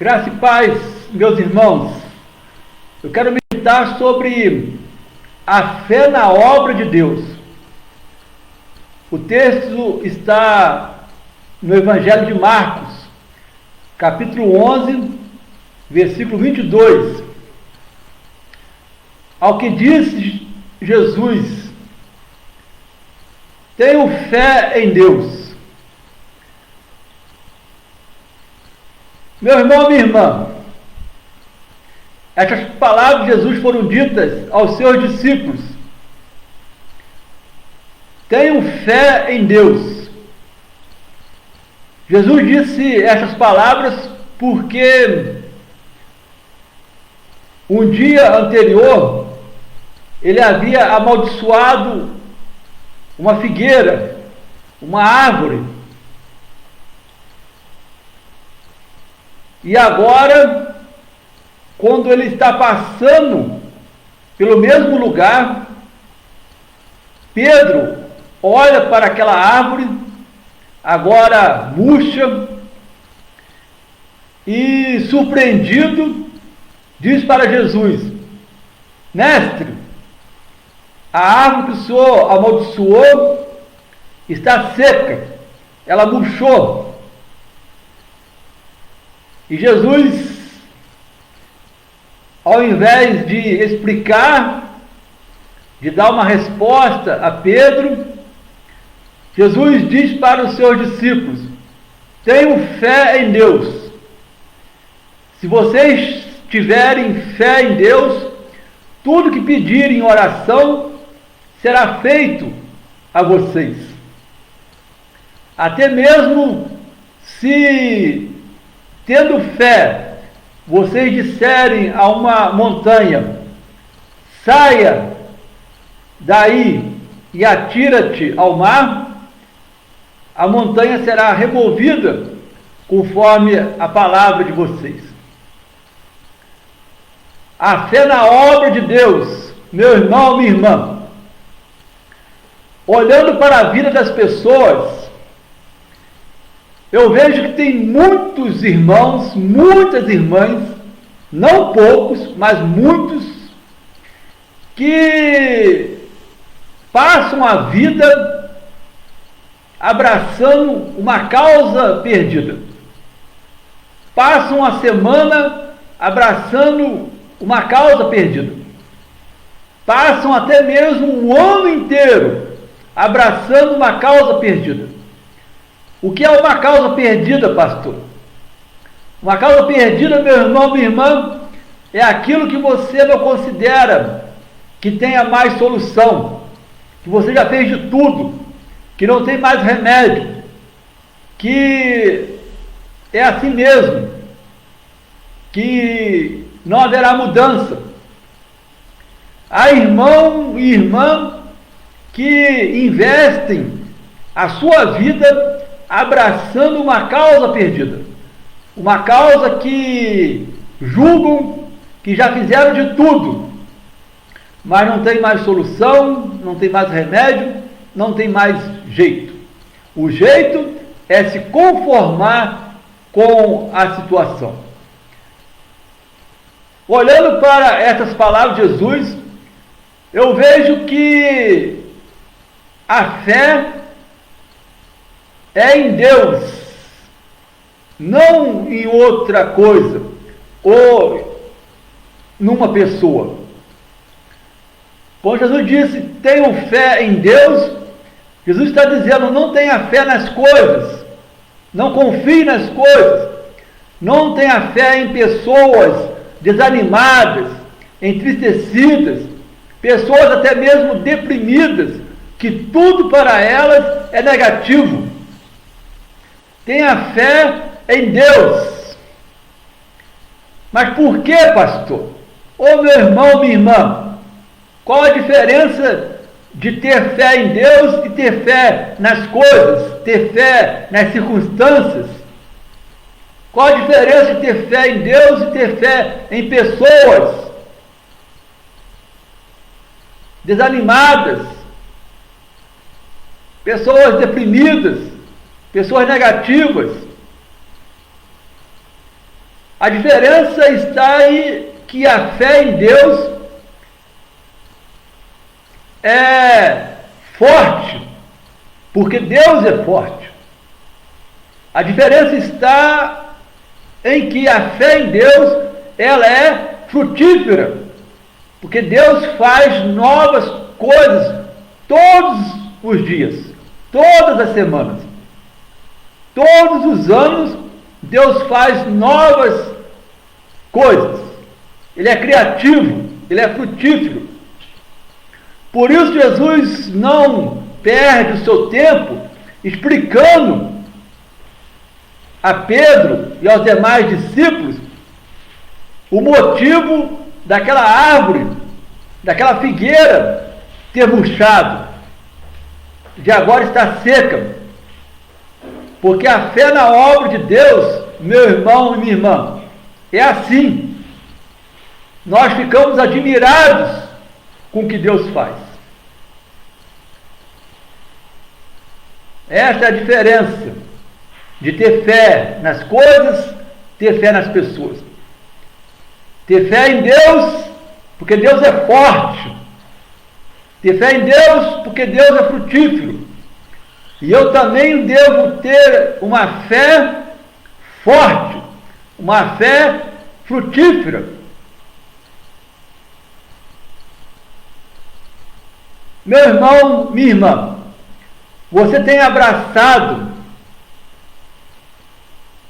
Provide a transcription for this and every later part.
Graça e paz, meus irmãos. Eu quero meditar sobre a fé na obra de Deus. O texto está no Evangelho de Marcos, capítulo 11, versículo 22. Ao que disse Jesus: tenho fé em Deus. Meu irmão, minha irmã, estas palavras de Jesus foram ditas aos seus discípulos. Tenho fé em Deus. Jesus disse essas palavras porque um dia anterior ele havia amaldiçoado uma figueira, uma árvore. E agora, quando ele está passando pelo mesmo lugar, Pedro olha para aquela árvore, agora murcha, e surpreendido, diz para Jesus: mestre, a árvore que o Senhor amaldiçoou está seca, ela murchou. E Jesus, ao invés de explicar, de dar uma resposta a Pedro, Jesus diz para os seus discípulos: tenham fé em Deus. Se vocês tiverem fé em Deus, tudo que pedirem em oração será feito a vocês. Até mesmo se, tendo fé, vocês disserem a uma montanha: saia daí e atira-te ao mar, a montanha será removida conforme a palavra de vocês. A fé na obra de Deus, meu irmão, minha irmã, olhando para a vida das pessoas, eu vejo que tem muitos irmãos, muitas irmãs, não poucos, mas muitos, que passam a vida abraçando uma causa perdida. Passam a semana abraçando uma causa perdida. Passam até mesmo um ano inteiro abraçando uma causa perdida. O que é uma causa perdida, pastor? Uma causa perdida, meu irmão, minha irmã, é aquilo que você não considera que tenha mais solução, que você já fez de tudo, que não tem mais remédio, que é assim mesmo, que não haverá mudança. Há irmão e irmã que investem a sua vida abraçando uma causa perdida, uma causa que julgam que já fizeram de tudo, mas não tem mais solução, não tem mais remédio, não tem mais jeito. O jeito é se conformar com a situação. Olhando para essas palavras de Jesus, eu vejo que a fé é em Deus, não em outra coisa, ou numa pessoa. Quando Jesus disse: tenham fé em Deus, Jesus está dizendo: não tenha fé nas coisas, não confie nas coisas, não tenha fé em pessoas desanimadas, entristecidas, pessoas até mesmo deprimidas, que tudo para elas é negativo. Tenha fé em Deus. Mas por que, pastor? Ô meu irmão, minha irmã, qual a diferença de ter fé em Deus e ter fé nas coisas, ter fé nas circunstâncias? Qual a diferença de ter fé em Deus e ter fé em pessoas desanimadas, pessoas deprimidas, pessoas negativas? A diferença está aí que a fé em Deus é forte, porque Deus é forte. A diferença está em que a fé em Deus, ela é frutífera, porque Deus faz novas coisas todos os dias, todas as semanas, todos os anos. Deus faz novas coisas. Ele é criativo, ele é frutífero. Por isso Jesus não perde o seu tempo explicando a Pedro e aos demais discípulos o motivo daquela árvore, daquela figueira ter murchado, de agora estar seca. Porque a fé na obra de Deus, meu irmão e minha irmã, é assim. Nós ficamos admirados com o que Deus faz. Esta é a diferença de ter fé nas coisas, ter fé nas pessoas. Ter fé em Deus, porque Deus é forte. Ter fé em Deus, porque Deus é frutífero. E eu também devo ter uma fé forte, uma fé frutífera. Meu irmão, minha irmã, você tem abraçado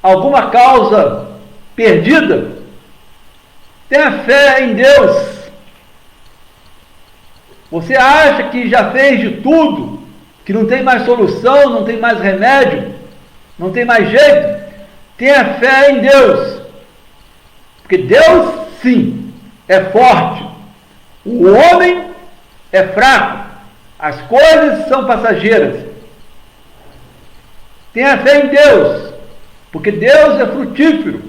alguma causa perdida? Tenha fé em Deus. Você acha que já fez de tudo, que não tem mais solução, não tem mais remédio, não tem mais jeito? Tenha fé em Deus, porque Deus, sim, é forte. O homem é fraco, as coisas são passageiras. Tenha fé em Deus, porque Deus é frutífero,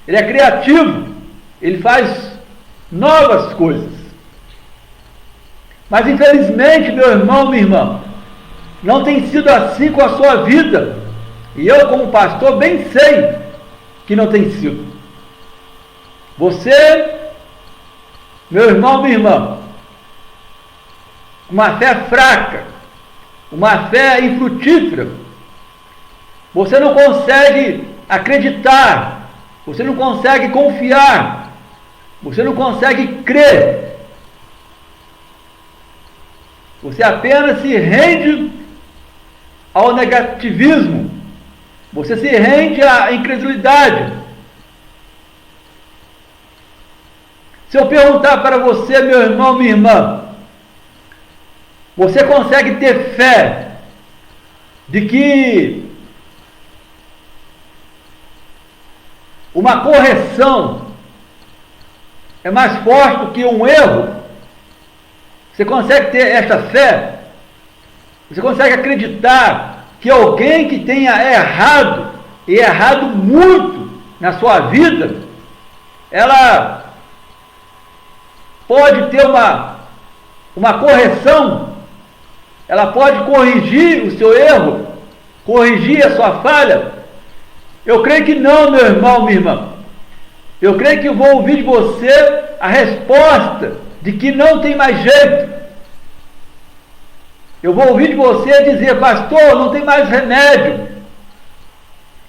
Ele é criativo, Ele faz novas coisas. Mas infelizmente, meu irmão, minha irmã, não tem sido assim com a sua vida. E eu, como pastor, bem sei que não tem sido. Você, meu irmão, minha irmã, uma fé fraca, uma fé infrutífera, você não consegue acreditar, você não consegue confiar, você não consegue crer. Você apenas se rende ao negativismo, você se rende à incredulidade. Se eu perguntar para você, meu irmão, minha irmã, você consegue ter fé de que uma correção é mais forte do que um erro? Você consegue ter esta fé? Você consegue acreditar que alguém que tenha errado, e errado muito na sua vida, ela pode ter uma correção, ela pode corrigir o seu erro, corrigir a sua falha? Eu creio que não, meu irmão, minha irmã. Eu creio que eu vou ouvir de você a resposta de que não tem mais jeito. Eu vou ouvir de você dizer: pastor, não tem mais remédio.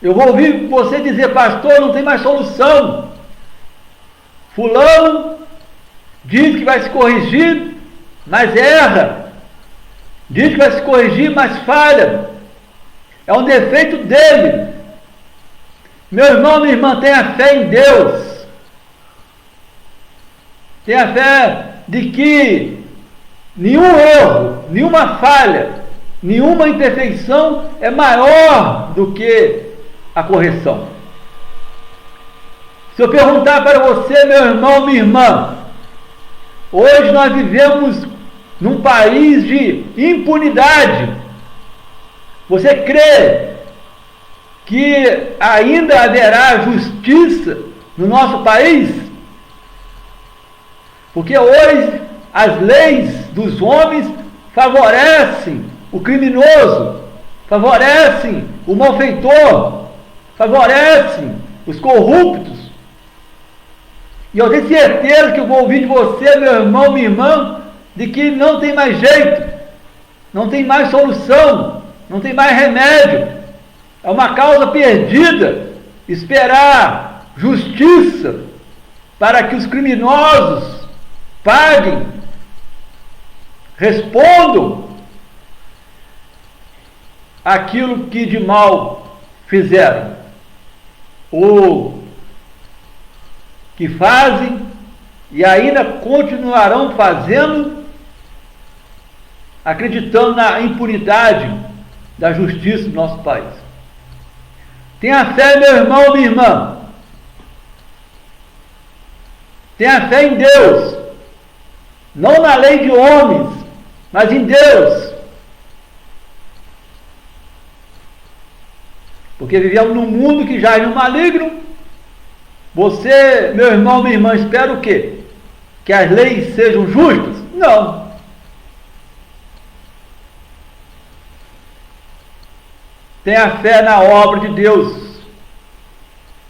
Eu vou ouvir de você dizer: pastor, não tem mais solução. Fulano diz que vai se corrigir, mas erra. Diz que vai se corrigir, mas falha. É um defeito dele. Meu irmão, minha irmã, tenha fé em Deus. Tenha fé de que nenhum erro, nenhuma falha, nenhuma imperfeição é maior do que a correção. Se eu perguntar para você, meu irmão, minha irmã, hoje nós vivemos num país de impunidade. Você crê que ainda haverá justiça no nosso país? Porque hoje as leis dos homens favorecem o criminoso, favorecem o malfeitor, favorecem os corruptos, E eu tenho certeza que eu vou ouvir de você, meu irmão, minha irmã, de que não tem mais jeito, não tem mais solução, não tem mais remédio. É uma causa perdida esperar justiça para que os criminosos paguem, respondam aquilo que de mal fizeram, ou que fazem e ainda continuarão fazendo, acreditando na impunidade da justiça do nosso país. Tenha fé, meu irmão, minha irmã. Tenha fé em Deus, não na lei de homens, mas em Deus. Porque vivemos num mundo que jaz no maligno. Você, meu irmão, minha irmã, espera o quê? Que as leis sejam justas? Não. Tenha fé na obra de Deus.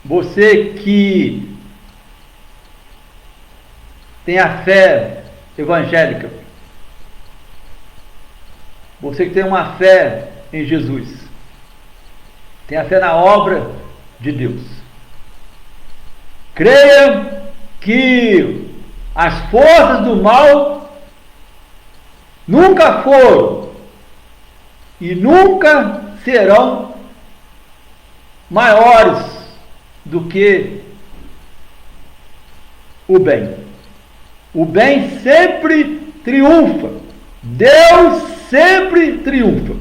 Você que tem a fé evangélica. Você que tem uma fé em Jesus. Tenha fé na obra de Deus. Creia que as forças do mal nunca foram e nunca serão maiores do que o bem. O bem sempre triunfa. Deus sempre triunfa.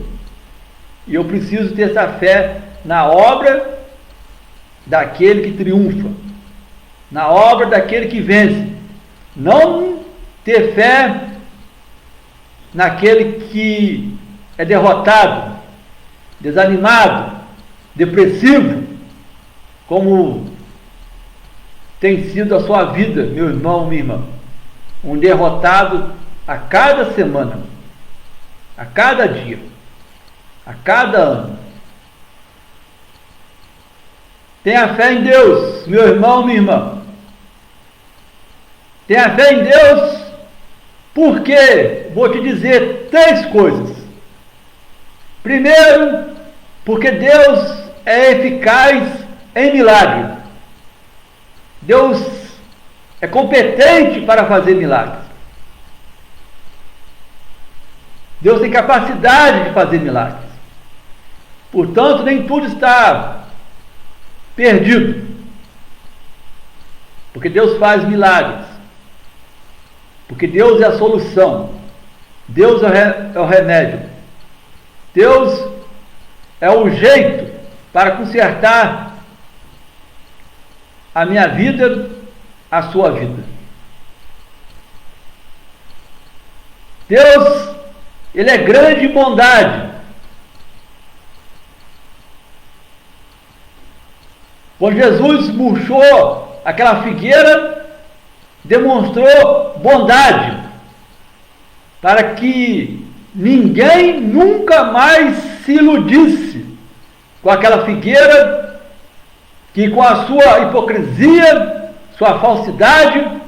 E eu preciso ter essa fé na obra daquele que triunfa, na obra daquele que vence. Não ter fé naquele que é derrotado, desanimado, depressivo, como tem sido a sua vida, meu irmão, minha irmã. Um derrotado a cada semana, a cada dia, a cada ano. Tenha fé em Deus, meu irmão, minha irmã. Tenha fé em Deus, porque vou te dizer 3 coisas. Primeiro, porque Deus é eficaz em milagre. Deus é competente para fazer milagres. Deus tem capacidade de fazer milagres. Portanto, nem tudo está perdido. Porque Deus faz milagres. Porque Deus é a solução. Deus é o remédio. Deus é o jeito para consertar a minha vida, a sua vida. Deus, Ele é grande em bondade. Quando Jesus murchou aquela figueira, demonstrou bondade, para que ninguém nunca mais se iludisse com aquela figueira, que com a sua hipocrisia, sua falsidade,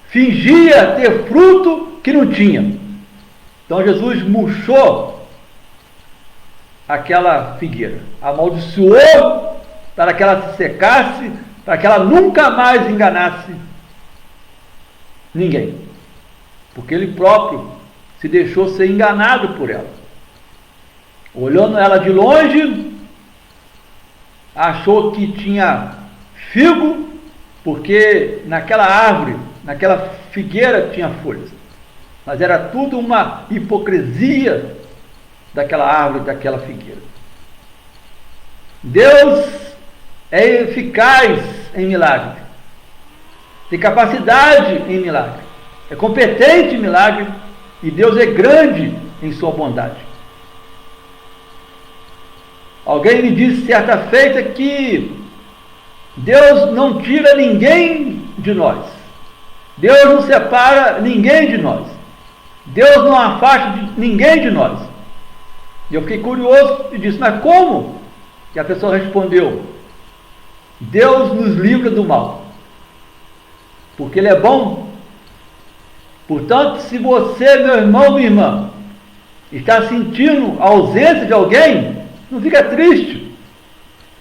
fingia ter fruto que não tinha. Então Jesus murchou aquela figueira, amaldiçoou para que ela se secasse, para que ela nunca mais enganasse ninguém, porque ele próprio se deixou ser enganado por ela. Olhando ela de longe, achou que tinha figo, porque naquela árvore, naquela figueira tinha folhas, mas era tudo uma hipocrisia daquela árvore, daquela figueira. Deus é eficaz em milagre, tem capacidade em milagre, é competente em milagre, e Deus é grande em sua bondade. Alguém me disse certa feita que Deus não tira ninguém de nós, Deus não separa ninguém de nós, Deus não afasta ninguém de nós. E eu fiquei curioso e disse, mas como? E a pessoa respondeu, Deus nos livra do mal. porque Ele é bom. Portanto, se você, meu irmão, minha irmã, está sentindo a ausência de alguém, não fica triste,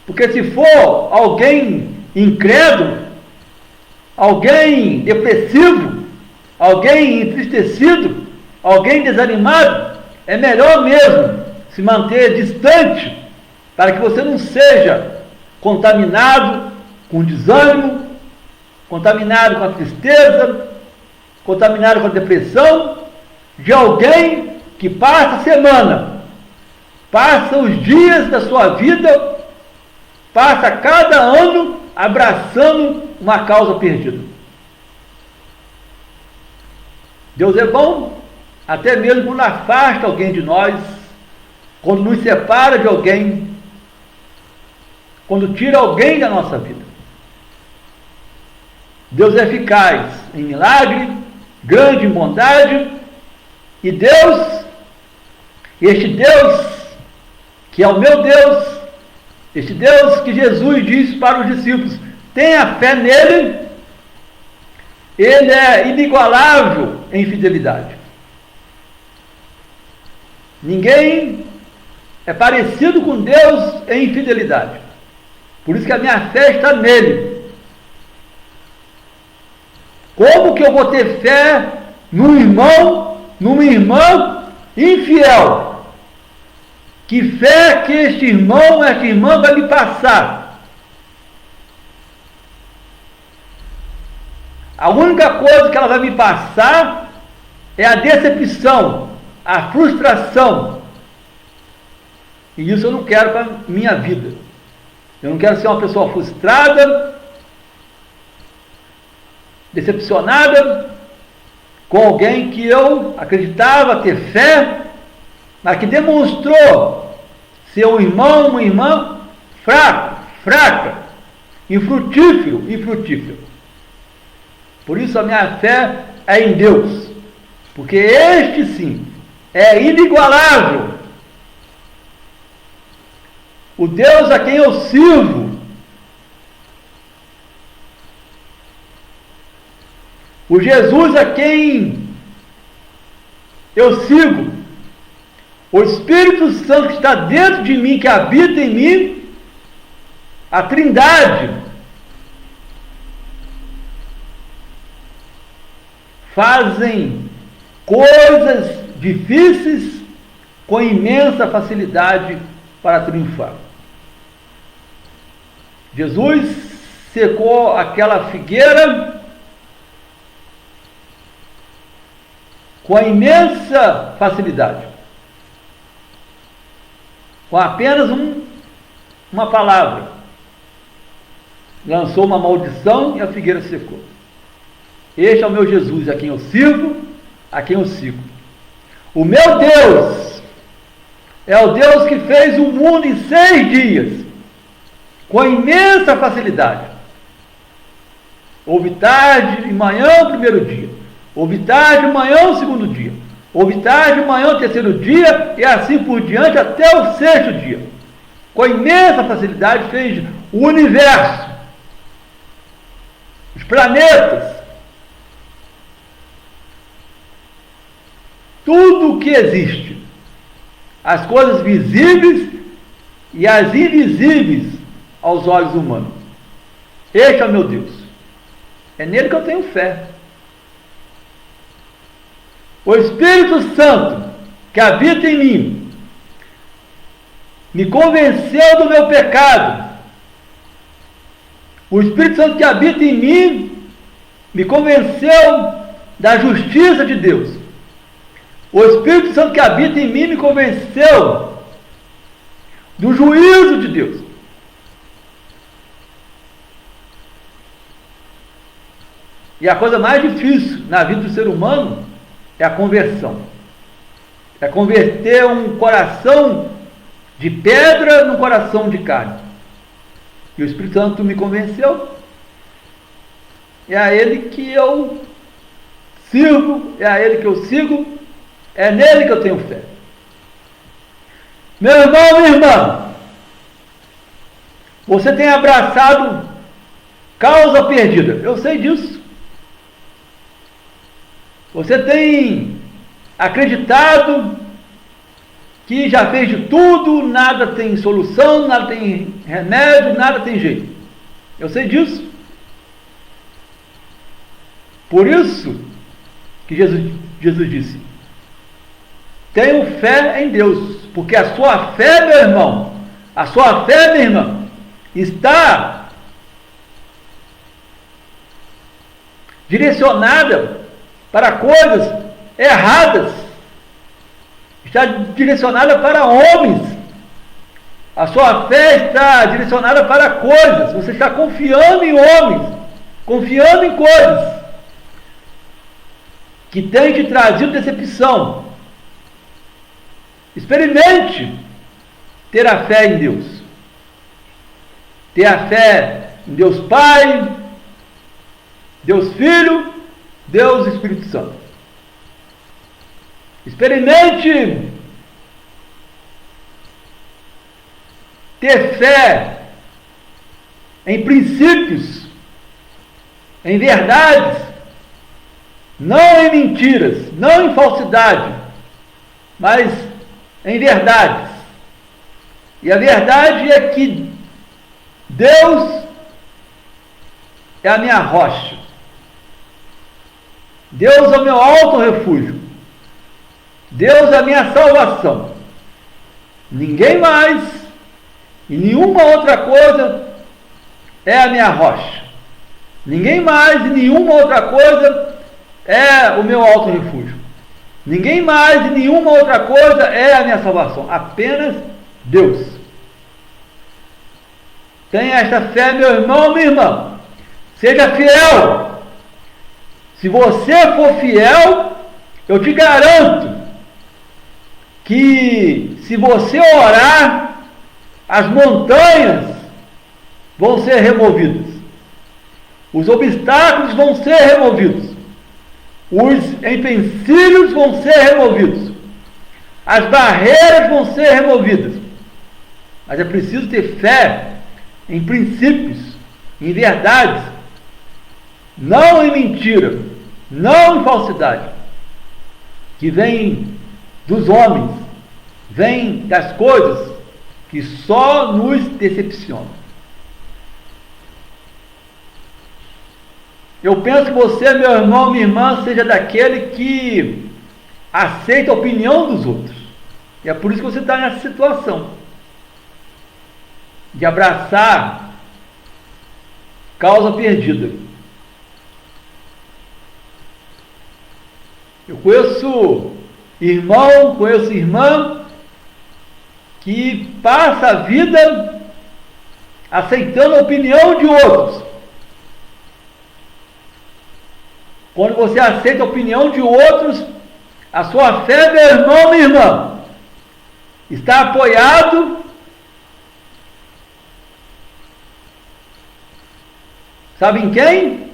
porque se for alguém incrédulo, alguém depressivo, alguém entristecido, alguém desanimado, é melhor mesmo se manter distante, para que você não seja contaminado com desânimo, contaminado com a tristeza, contaminado com a depressão, de alguém que passa a semana, passa os dias da sua vida, passa cada ano abraçando uma causa perdida. Deus é bom, até mesmo quando afasta alguém de nós, quando nos separa de alguém, quando tira alguém da nossa vida. Deus é eficaz em milagre, grande em bondade, e Deus, este Deus, que é o meu Deus, este Deus que Jesus disse para os discípulos, tenha fé nele, ele é inigualável em fidelidade. Ninguém é parecido com Deus em fidelidade. Por isso que a minha fé está nele. Como que eu vou ter fé num irmão, numa irmã infiel? Que fé que este irmão, esta irmã vai me passar? A única coisa que ela vai me passar é a decepção, a frustração. E isso eu não quero para a minha vida. Eu não quero ser uma pessoa frustrada, decepcionada com alguém que eu acreditava ter fé, mas que demonstrou ser um irmão, uma irmã fraca, infrutífero. Por isso a minha fé é em Deus, porque este sim é inigualável. O Deus a quem eu sirvo, o Jesus a quem eu sigo, o Espírito Santo que está dentro de mim, que habita em mim, a Trindade, fazem coisas difíceis com imensa facilidade para triunfar. Jesus secou aquela figueira com a imensa facilidade, com apenas uma palavra. Lançou uma maldição e a figueira secou. Este é o meu Jesus, a quem eu sirvo, a quem eu sigo. O meu Deus é o Deus que fez o mundo em 6 dias, com imensa facilidade. Houve tarde e manhã o primeiro dia, houve tarde e manhã o segundo dia, houve tarde e manhã o terceiro dia, e assim por diante até o 6º dia. Com imensa facilidade fez o universo, os planetas, tudo o que existe, as coisas visíveis e as invisíveis aos olhos humanos. Este é o meu Deus. É nele que eu tenho fé. O Espírito Santo que habita em mim me convenceu do meu pecado. O Espírito Santo que habita em mim me convenceu da justiça de Deus. O Espírito Santo que habita em mim me convenceu do juízo de Deus. E a coisa mais difícil na vida do ser humano é a conversão. É converter um coração de pedra num coração de carne. E o Espírito Santo me convenceu. É a Ele que eu sirvo, é a Ele que eu sigo, é nele que eu tenho fé. Meu irmão, minha irmã, você tem abraçado causa perdida. Eu sei disso. Você tem acreditado que já fez de tudo, nada tem solução, nada tem remédio, nada tem jeito. Eu sei disso. Por isso que Jesus disse: tenho fé em Deus, porque a sua fé, meu irmão, a sua fé, minha irmã, está direcionada para coisas erradas, está direcionada para homens. A sua fé está direcionada para coisas, você está confiando em homens, confiando em coisas que têm te trazido decepção. Experimente ter a fé em Deus. Ter a fé em Deus Pai, Deus Filho, Deus Espírito Santo. Experimente ter fé em princípios, em verdades, não em mentiras, não em falsidade, mas em verdades. E a verdade é que Deus é a minha rocha. Deus é o meu alto refúgio. Deus é a minha salvação. Ninguém mais e nenhuma outra coisa é a minha rocha. Ninguém mais e nenhuma outra coisa é o meu alto refúgio. Ninguém mais e nenhuma outra coisa é a minha salvação. Apenas Deus. Tenha esta fé, meu irmão, minha irmã. Seja fiel. Se você for fiel, eu te garanto que se você orar, as montanhas vão ser removidas. Os obstáculos vão ser removidos. Os empecilhos vão ser removidos. As barreiras vão ser removidas. Mas é preciso ter fé em princípios, em verdades, não em mentira, não em falsidade, que vem dos homens, vem das coisas que só nos decepcionam. Eu penso que você, meu irmão, minha irmã, seja daquele que aceita a opinião dos outros. E é por isso que você está nessa situação de abraçar causa perdida. Eu conheço irmão, conheço irmã que passa a vida aceitando a opinião de outros. Quando você aceita a opinião de outros, a sua fé, meu irmão, minha irmã, está apoiado sabe em quem?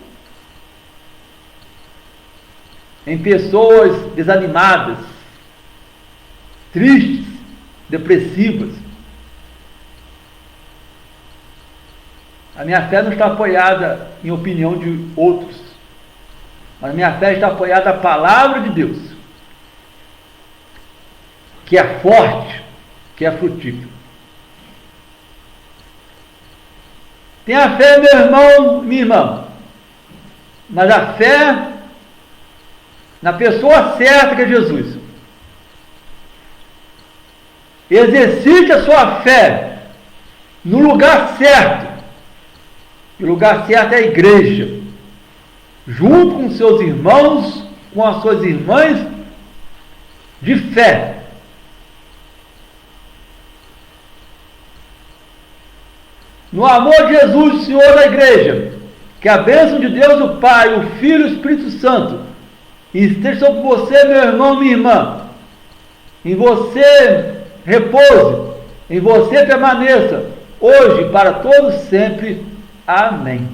Em pessoas desanimadas, tristes, depressivas. A minha fé não está apoiada em opinião de outros, mas a minha fé está apoiada na palavra de Deus, que é forte, que é frutífero. Tenha fé, meu irmão, minha irmã, mas a fé na pessoa certa que é Jesus. Exercite a sua fé no lugar certo. E o lugar certo é a igreja, junto com seus irmãos, com as suas irmãs de fé. No amor de Jesus, Senhor da igreja, que a bênção de Deus, o Pai, o Filho e o Espírito Santo esteja sobre você, meu irmão, minha irmã. Em você repouse, em você permaneça, hoje e para todos sempre. Amém.